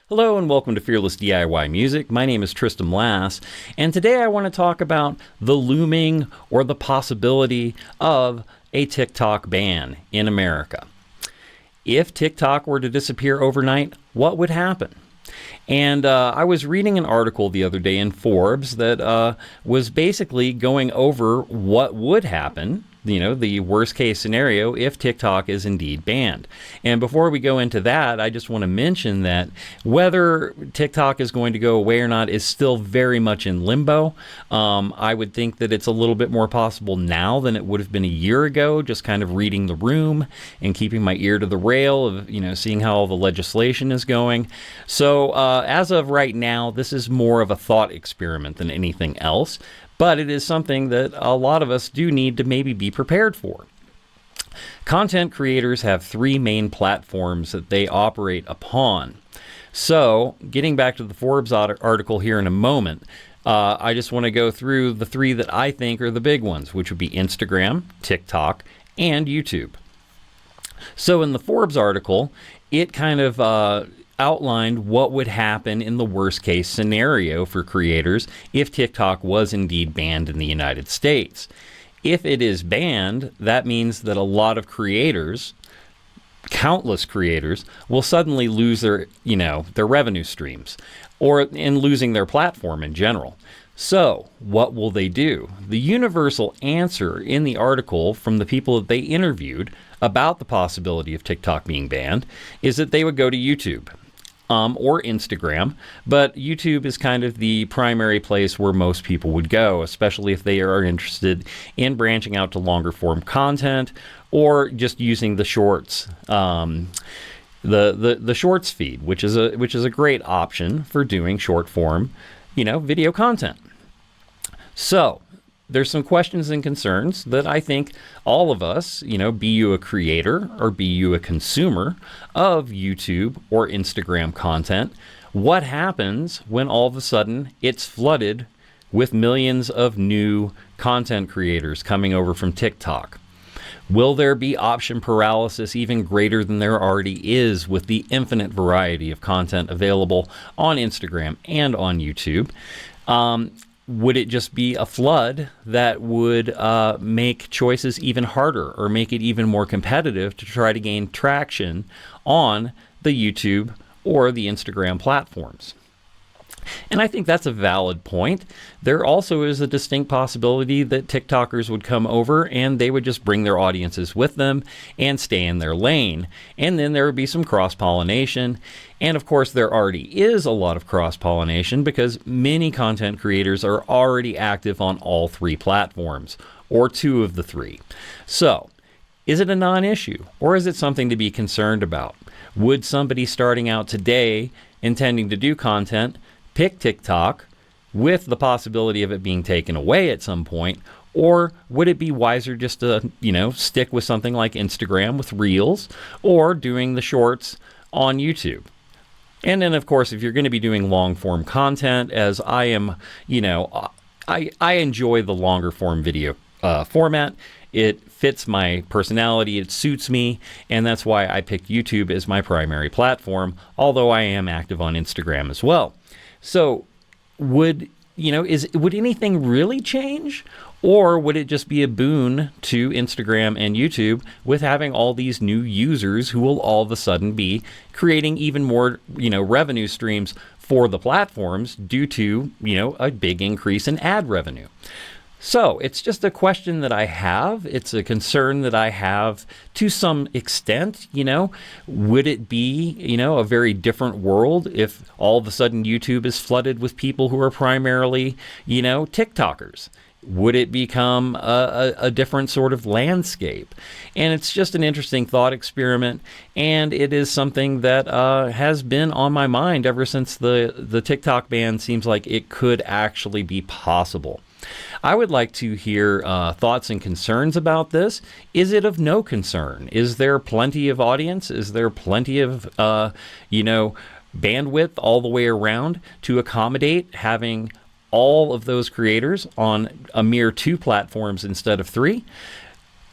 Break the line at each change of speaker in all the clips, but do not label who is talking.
Hello and welcome to Fearless DIY Music. My name is Tristan Lass, and today I want to talk about the looming or the possibility of a TikTok ban in America. If TikTok were to disappear overnight, what would happen? And I was reading an article the other day in Forbes that was basically going over what would happen, the worst case scenario if TikTok is indeed banned. And before we go into that, I just want to mention that whether TikTok is going to go away or not is still very much in limbo. I would think that it's a little bit more possible now than it would have been a year ago, just kind of reading the room and keeping my ear to the rail of, seeing how all the legislation is going. So as of right now, this is more of a thought experiment than anything else. But it is something that a lot of us do need to maybe be prepared for. Content creators have three main platforms that they operate upon. So, getting back to the Forbes article here in a moment, I just want to go through the three that I think are the big ones, which would be Instagram, TikTok, and YouTube. So in the Forbes article, it kind of outlined what would happen in the worst case scenario for creators if TikTok was indeed banned in the United States. If it is banned, that means that a lot of creators, countless creators, will suddenly lose their revenue streams, or in losing their platform in general. So, what will they do? The universal answer in the article from the people that they interviewed about the possibility of TikTok being banned is that they would go to YouTube. Or Instagram, but YouTube is kind of the primary place where most people would go, especially if they are interested in branching out to longer form content or just using the shorts, the shorts feed, which is a great option for doing short form, video content. So there's some questions and concerns that I think all of us, be you a creator or be you a consumer of YouTube or Instagram content, what happens when all of a sudden it's flooded with millions of new content creators coming over from TikTok? Will there be option paralysis even greater than there already is with the infinite variety of content available on Instagram and on YouTube? Would it just be a flood that would make choices even harder or make it even more competitive to try to gain traction on the YouTube or the Instagram platforms? And I think that's a valid point. There also is a distinct possibility that TikTokers would come over and they would just bring their audiences with them and stay in their lane. And then there would be some cross-pollination. And of course, there already is a lot of cross-pollination because many content creators are already active on all three platforms, or two of the three. So, is it a non-issue, or is it something to be concerned about? Would somebody starting out today intending to do content pick TikTok with the possibility of it being taken away at some point? Or would it be wiser just to, stick with something like Instagram with Reels or doing the shorts on YouTube? And then, of course, if you're going to be doing long-form content, as I am, I enjoy the longer-form video format. It fits my personality, it suits me, and that's why I picked YouTube as my primary platform, although I am active on Instagram as well. So would anything really change? Or would it just be a boon to Instagram and YouTube with having all these new users who will all of a sudden be creating even more, revenue streams for the platforms due to, a big increase in ad revenue? So it's just a question that I have. It's a concern that I have to some extent. Would it be, a very different world if all of a sudden YouTube is flooded with people who are primarily, TikTokers? Would it become a different sort of landscape? And it's just an interesting thought experiment, and it is something that has been on my mind ever since the TikTok ban seems like it could actually be possible. I would like to hear thoughts and concerns about this. Is it of no concern? Is there plenty of audience? Is there plenty of, bandwidth all the way around to accommodate having all of those creators on a mere 2 platforms instead of 3?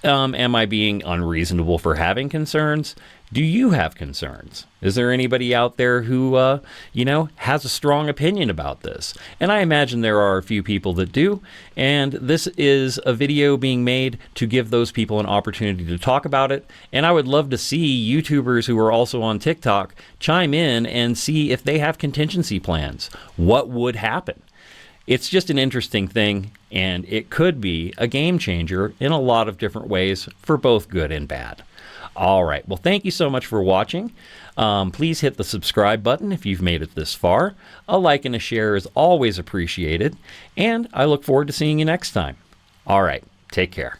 Am I being unreasonable for having concerns? Do you have concerns? Is there anybody out there who, has a strong opinion about this? And I imagine there are a few people that do. And this is a video being made to give those people an opportunity to talk about it. And I would love to see YouTubers who are also on TikTok chime in and see if they have contingency plans. What would happen? It's just an interesting thing, and it could be a game changer in a lot of different ways for both good and bad. All right. Well, thank you so much for watching. Please hit the subscribe button if you've made it this far. A like and a share is always appreciated. And I look forward to seeing you next time. All right. Take care.